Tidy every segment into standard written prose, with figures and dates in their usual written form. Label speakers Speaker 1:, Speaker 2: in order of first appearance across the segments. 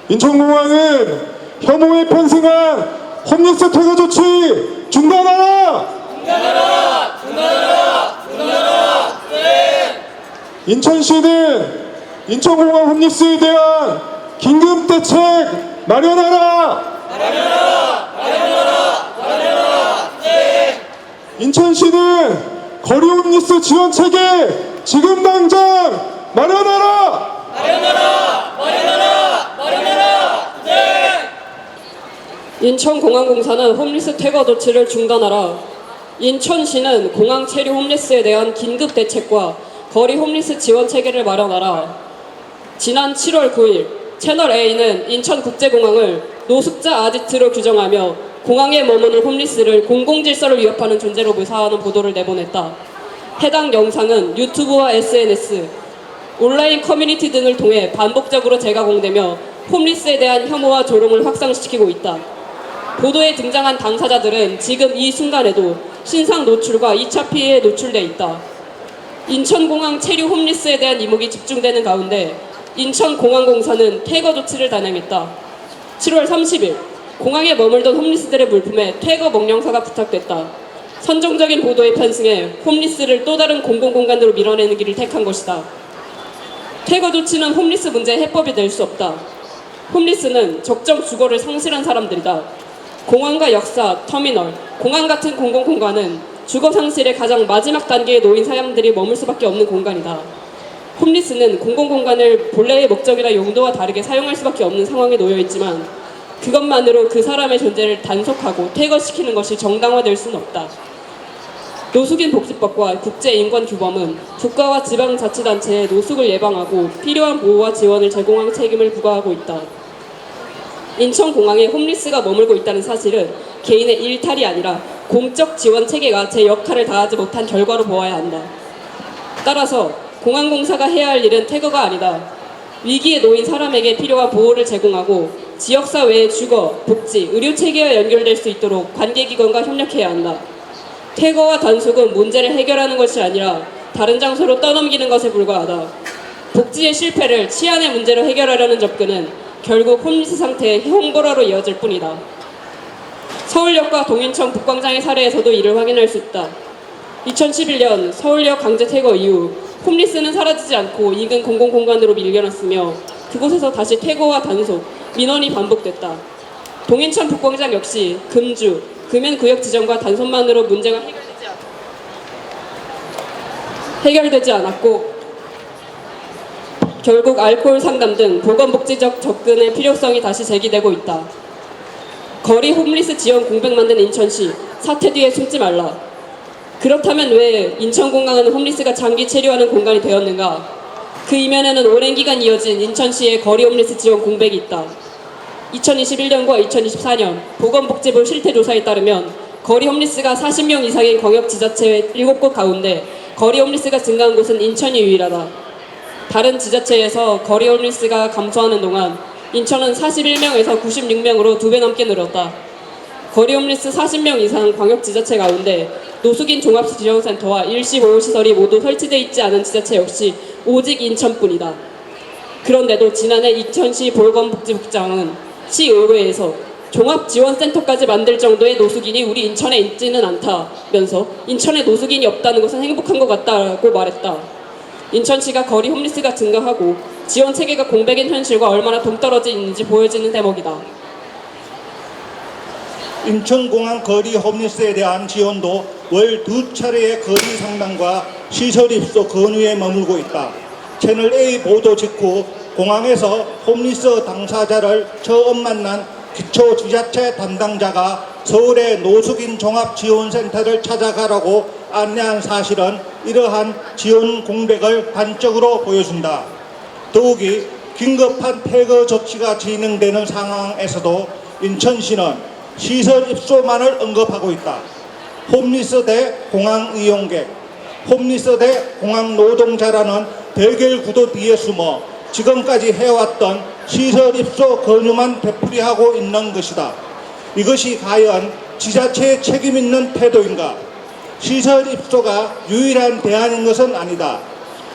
Speaker 1: 인천공항은 혐오에 편승한 홈리스 퇴거 조치 중단하라!
Speaker 2: 중단하라! 중단하라! 중단하라! 네!
Speaker 1: 인천시는 인천공항 홈리스에 대한 긴급 대책 마련하라!
Speaker 2: 마련하라! 마련하라! 마련하라! 네!
Speaker 1: 인천시는 거리 홈리스 지원 체계 지금 당장 마련하라!
Speaker 2: 마련하라! 마련하라! 마련하라! 네!
Speaker 3: 인천공항공사는 홈리스 퇴거 조치를 중단하라. 인천시는 공항 체류 홈리스에 대한 긴급 대책과 거리 홈리스 지원 체계를 마련하라. 지난 7월 9일 채널A는 인천국제공항을 노숙자 아지트로 규정하며 공항에 머무는 홈리스를 공공질서를 위협하는 존재로 묘사하는 보도를 내보냈다. 해당 영상은 유튜브와 SNS, 온라인 커뮤니티 등을 통해 반복적으로 재가공되며 홈리스에 대한 혐오와 조롱을 확산시키고 있다. 보도에 등장한 당사자들은 지금 이 순간에도 신상 노출과 2차 피해에 노출돼 있다. 인천공항 체류 홈리스에 대한 이목이 집중되는 가운데 인천공항공사는 퇴거 조치를 단행했다. 7월 30일 공항에 머물던 홈리스들의 물품에 퇴거 명령서가 부탁됐다. 선정적인 보도에 편승해 홈리스를 또 다른 공공공간으로 밀어내는 길을 택한 것이다. 퇴거 조치는 홈리스 문제의 해법이 될 수 없다. 홈리스는 적정 주거를 상실한 사람들이다. 공항과 역사, 터미널, 공항 같은 공공공간은 주거 상실의 가장 마지막 단계에 놓인 사람들이 머물 수밖에 없는 공간이다. 홈리스는 공공공간을 본래의 목적이나 용도와 다르게 사용할 수밖에 없는 상황에 놓여 있지만 그것만으로 그 사람의 존재를 단속하고 퇴거시키는 것이 정당화될 수는 없다. 노숙인 복지법과 국제인권규범은 국가와 지방자치단체에 노숙을 예방하고 필요한 보호와 지원을 제공할 책임을 부과하고 있다. 인천공항에 홈리스가 머물고 있다는 사실은 개인의 일탈이 아니라 공적 지원 체계가 제 역할을 다하지 못한 결과로 보아야 한다. 따라서 공항공사가 해야 할 일은 퇴거가 아니다. 위기에 놓인 사람에게 필요한 보호를 제공하고 지역사 외의 주거, 복지, 의료 체계와 연결될 수 있도록 관계기관과 협력해야 한다. 퇴거와 단속은 문제를 해결하는 것이 아니라 다른 장소로 떠넘기는 것에 불과하다. 복지의 실패를 치안의 문제로 해결하려는 접근은 결국 홈리스 상태의 홍보라로 이어질 뿐이다. 서울역과 동인천 북광장의 사례에서도 이를 확인할 수 있다. 2011년 서울역 강제 퇴거 이후 홈리스는 사라지지 않고 인근 공공공간으로 밀려났으며 그곳에서 다시 퇴거와 단속, 민원이 반복됐다. 동인천 북광장 역시 금주, 금연구역 지정과 단속만으로 문제가 해결되지 않았고 결국 알코올 상담 등 보건복지적 접근의 필요성이 다시 제기되고 있다. 거리 홈리스 지원 공백 만든 인천시, 사태 뒤에 숨지 말라. 그렇다면 왜 인천공항은 홈리스가 장기 체류하는 공간이 되었는가? 그 이면에는 오랜 기간 이어진 인천시의 거리 홈리스 지원 공백이 있다. 2021년과 2024년 보건복지부 실태조사에 따르면 거리 홈리스가 40명 이상인 광역지자체 7곳 가운데 거리 홈리스가 증가한 곳은 인천이 유일하다. 다른 지자체에서 거리 홈리스가 감소하는 동안 인천은 41명에서 96명으로 2배 넘게 늘었다. 거리 홈리스 40명 이상 광역지자체 가운데 노숙인 종합지원센터와 일시 보호시설이 모두 설치되어 있지 않은 지자체 역시 오직 인천뿐이다. 그런데도 지난해 인천시 보건복지국장은 시의회에서 종합지원센터까지 만들 정도의 노숙인이 우리 인천에 있지는 않다면서 인천에 노숙인이 없다는 것은 행복한 것 같다고 말했다. 인천시가 거리 홈리스가 증가하고 지원 체계가 공백인 현실과 얼마나 동떨어져 있는지 보여지는 대목이다.
Speaker 4: 인천공항 거리 홈리스에 대한 지원도 월 2차례의 거리 상담과 시설 입소 건의에 머물고 있다. 채널A 보도 직후 공항에서 홈리스 당사자를 처음 만난 기초지자체 담당자가 서울의 노숙인 종합지원센터를 찾아가라고 안내한 사실은 이러한 지원 공백을 단적으로 보여준다. 더욱이 긴급한 퇴거 조치가 진행되는 상황에서도 인천시는 시설 입소만을 언급하고 있다. 홈리스 대 공항 이용객, 홈리스 대 공항 노동자라는 대결 구도 뒤에 숨어 지금까지 해왔던 시설 입소 권유만 되풀이하고 있는 것이다. 이것이 과연 지자체의 책임 있는 태도인가? 시설 입소가 유일한 대안인 것은 아니다.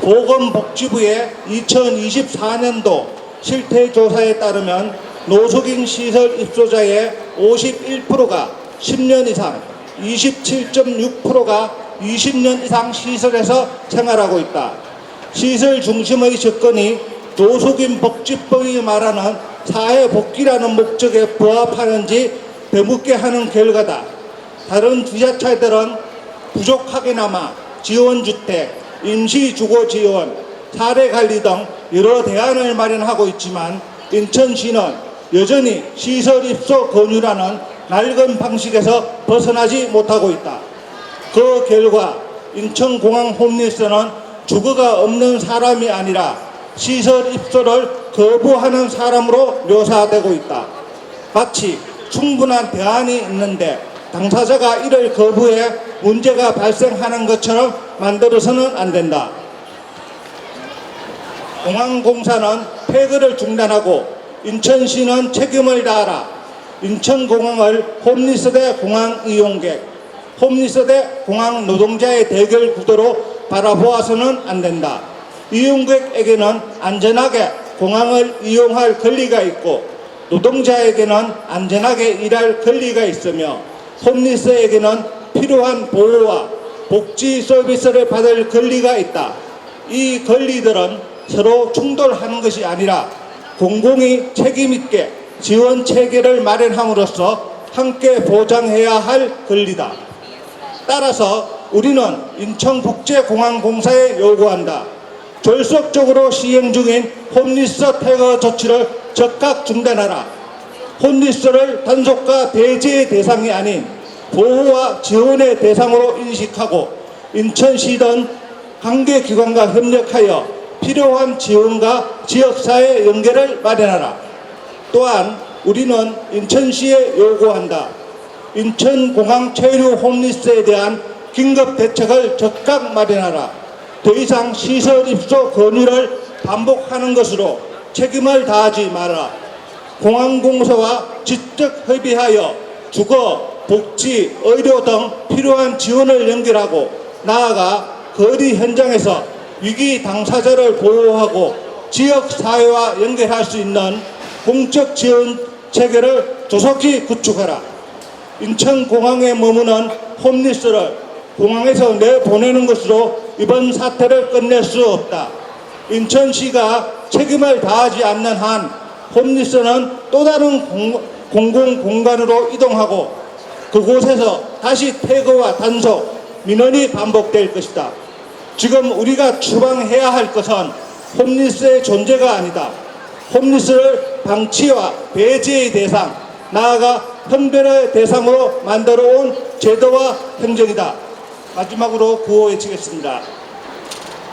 Speaker 4: 보건복지부의 2024년도 실태 조사에 따르면 노숙인 시설 입소자의 51%가 10년 이상, 27.6%가 20년 이상 시설에서 생활하고 있다. 시설 중심의 접근이 노숙인 복지법이 말하는 사회복귀라는 목적에 부합하는지 되묻게 하는 결과다. 다른 지자체들은 부족하게나마 지원주택, 임시주거 지원, 사례관리 등 여러 대안을 마련하고 있지만 인천시는 여전히 시설 입소 권유라는 낡은 방식에서 벗어나지 못하고 있다. 그 결과 인천공항 홈리스는 주거가 없는 사람이 아니라 시설 입소를 거부하는 사람으로 묘사되고 있다. 마치 충분한 대안이 있는데 당사자가 이를 거부해 문제가 발생하는 것처럼 만들어서는 안 된다. 공항공사는 폐거를 중단하고 인천시는 책임을 다하라. 인천공항을 홈리스 대 공항 이용객, 홈리스 대 공항 노동자의 대결 구도로 바라보아서는 안 된다. 이용객에게는 안전하게 공항을 이용할 권리가 있고 노동자에게는 안전하게 일할 권리가 있으며 홈리스에게는 필요한 보호와 복지 서비스를 받을 권리가 있다. 이 권리들은 서로 충돌하는 것이 아니라 공공이 책임있게 지원 체계를 마련함으로써 함께 보장해야 할 권리다. 따라서 우리는 인천국제공항공사에 요구한다. 졸속적으로 시행 중인 홈리스 퇴거 조치를 즉각 중단하라. 홈리스를 단속과 배제의 대상이 아닌 보호와 지원의 대상으로 인식하고 인천시 등 관계기관과 협력하여 필요한 지원과 지역사회 연계를 마련하라. 또한 우리는 인천시에 요구한다. 인천공항 체류 홈리스에 대한 긴급 대책을 즉각 마련하라. 더 이상 시설 입소 권유를 반복하는 것으로 책임을 다하지 마라. 공항공사와 직접 협의하여 주거, 복지, 의료 등 필요한 지원을 연결하고 나아가 거리 현장에서 위기 당사자를 보호하고 지역사회와 연결할 수 있는 공적 지원 체계를 조속히 구축하라. 인천공항에 머무는 홈리스를 공항에서 내보내는 것으로 이번 사태를 끝낼 수 없다. 인천시가 책임을 다하지 않는 한 홈리스는 또 다른 공공공간으로 이동하고 그곳에서 다시 퇴거와 단속, 민원이 반복될 것이다. 지금 우리가 추방해야 할 것은 홈리스의 존재가 아니다. 홈리스를 방치와 배제의 대상, 나아가 선별의 대상으로 만들어온 제도와 행정이다. 마지막으로 구호 외치겠습니다.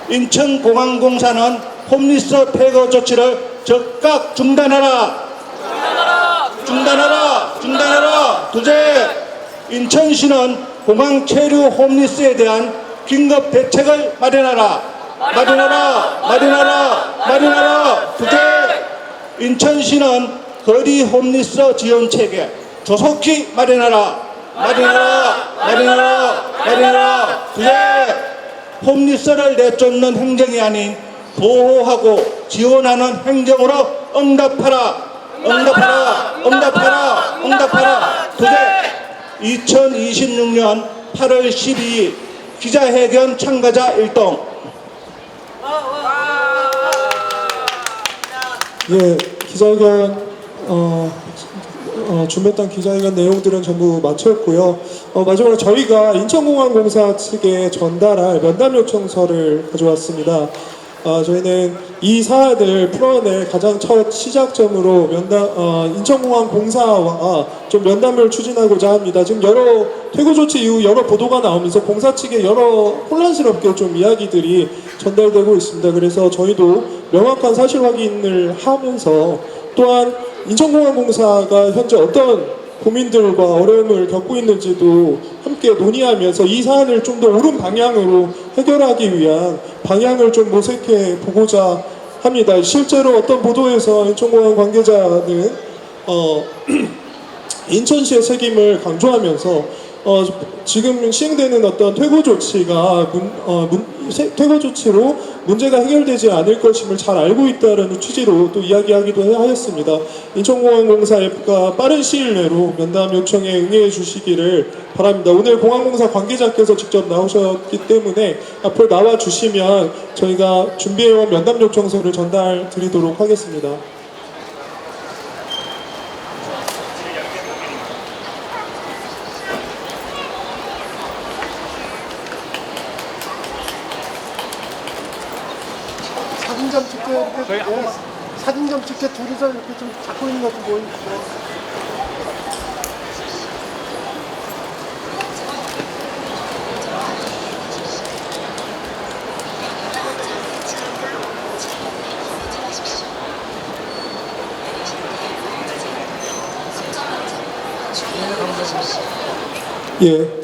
Speaker 4: 인천공항공사는 홈리스 퇴거 조치를 즉각 중단하라. 중단하라. 중단하라. 둘째, 인천시는 공항 체류 홈리스에 대한 긴급 대책을 마련하라. 마련하라. 마련하라. 마련하라. 둘째, 인천시는 거리 홈리스 지원 체계 조속히 마련하라. 마련하라. 마련하라. 마련하라. 둘째, 홈리스를 내쫓는 행정이 아닌 보호하고 지원하는 행정으로 응답하라. 응답하라. 응답하라. 응답하라. 둘째, 2026년 8월 12일 기자회견 참가자 1동.
Speaker 1: 예, 기자회견 준비했던 기자회견 내용들은 전부 마쳤고요. 마지막으로 저희가 인천공항공사 측에 전달할 면담 요청서를 가져왔습니다. 저희는 이 사안을 풀어낼 가장 첫 시작점으로 인천공항공사와 좀 면담을 추진하고자 합니다. 지금 여러 퇴거 조치 이후 여러 보도가 나오면서 공사 측에 여러 혼란스럽게 좀 이야기들이 전달되고 있습니다. 그래서 저희도 명확한 사실 확인을 하면서 또한 인천공항공사가 현재 어떤 고민들과 어려움을 겪고 있는지도 함께 논의하면서 이 사안을 좀 더 옳은 방향으로 해결하기 위한 방향을 좀 모색해 보고자 합니다. 실제로 어떤 보도에서 인천공항 관계자는 인천시의 책임을 강조하면서 지금 시행되는 어떤 퇴거 조치가 퇴거 조치로 문제가 해결되지 않을 것임을 잘 알고 있다는 취지로 또 이야기하기도 하였습니다. 인천공항공사가 빠른 시일 내로 면담 요청에 응해 주시기를 바랍니다. 오늘 공항공사 관계자께서 직접 나오셨기 때문에 앞으로 나와 주시면 저희가 준비해온 면담 요청서를 전달 드리도록 하겠습니다.
Speaker 5: 사진 좀 찍게 이렇게 사진 좀 찍게 둘이서 이렇게 좀 잡고 있는 것도 보이고.
Speaker 1: 예.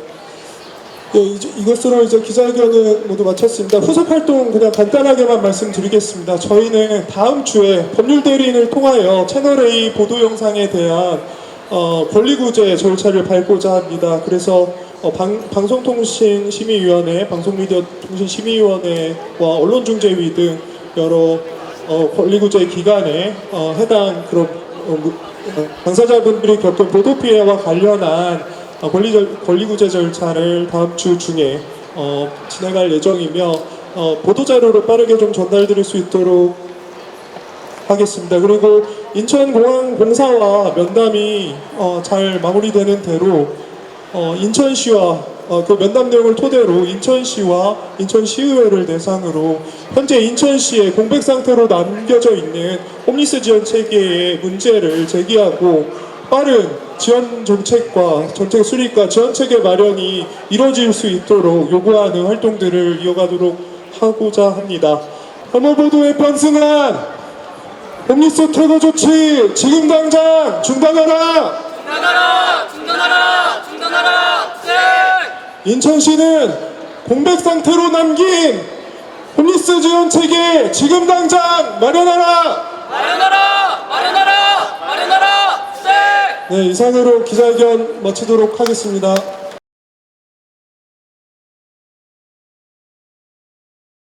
Speaker 1: 예, 이것으로 이제 기자회견은 모두 마쳤습니다. 후속 활동 그냥 간단하게만 말씀드리겠습니다. 저희는 다음 주에 법률 대리인을 통하여 채널A 보도 영상에 대한 권리구제 절차를 밟고자 합니다. 그래서 방송통신심의위원회, 방송미디어통신심의위원회와 언론중재위 등 여러 권리구제 기관에 해당 그런 당사자분들이 겪은 보도 피해와 관련한 권리구제 절차를 다음 주 중에 진행할 예정이며 보도자료로 빠르게 좀 전달드릴 수 있도록 하겠습니다. 그리고 인천공항공사와 면담이 잘 마무리되는 대로 인천시와 그 면담 내용을 토대로 인천시와 인천시의회를 대상으로 현재 인천시에 공백 상태로 남겨져 있는 홈리스 지원 체계의 문제를 제기하고 빠른 지원 정책과 정책 수립과 지원 체계 마련이 이루어질 수 있도록 요구하는 활동들을 이어가도록 하고자 합니다. 혐오 보도에 편승한 홈리스 퇴거 조치 지금 당장 중단하라!
Speaker 2: 중단하라! 중단하라! 중단하라! 네!
Speaker 1: 인천시는 공백 상태로 남긴 홈리스 지원 체계 지금 당장 마련하라!
Speaker 2: 마련하라! 마련하라! 마련하라! 네!
Speaker 1: 네, 이상으로 기자회견 마치도록 하겠습니다.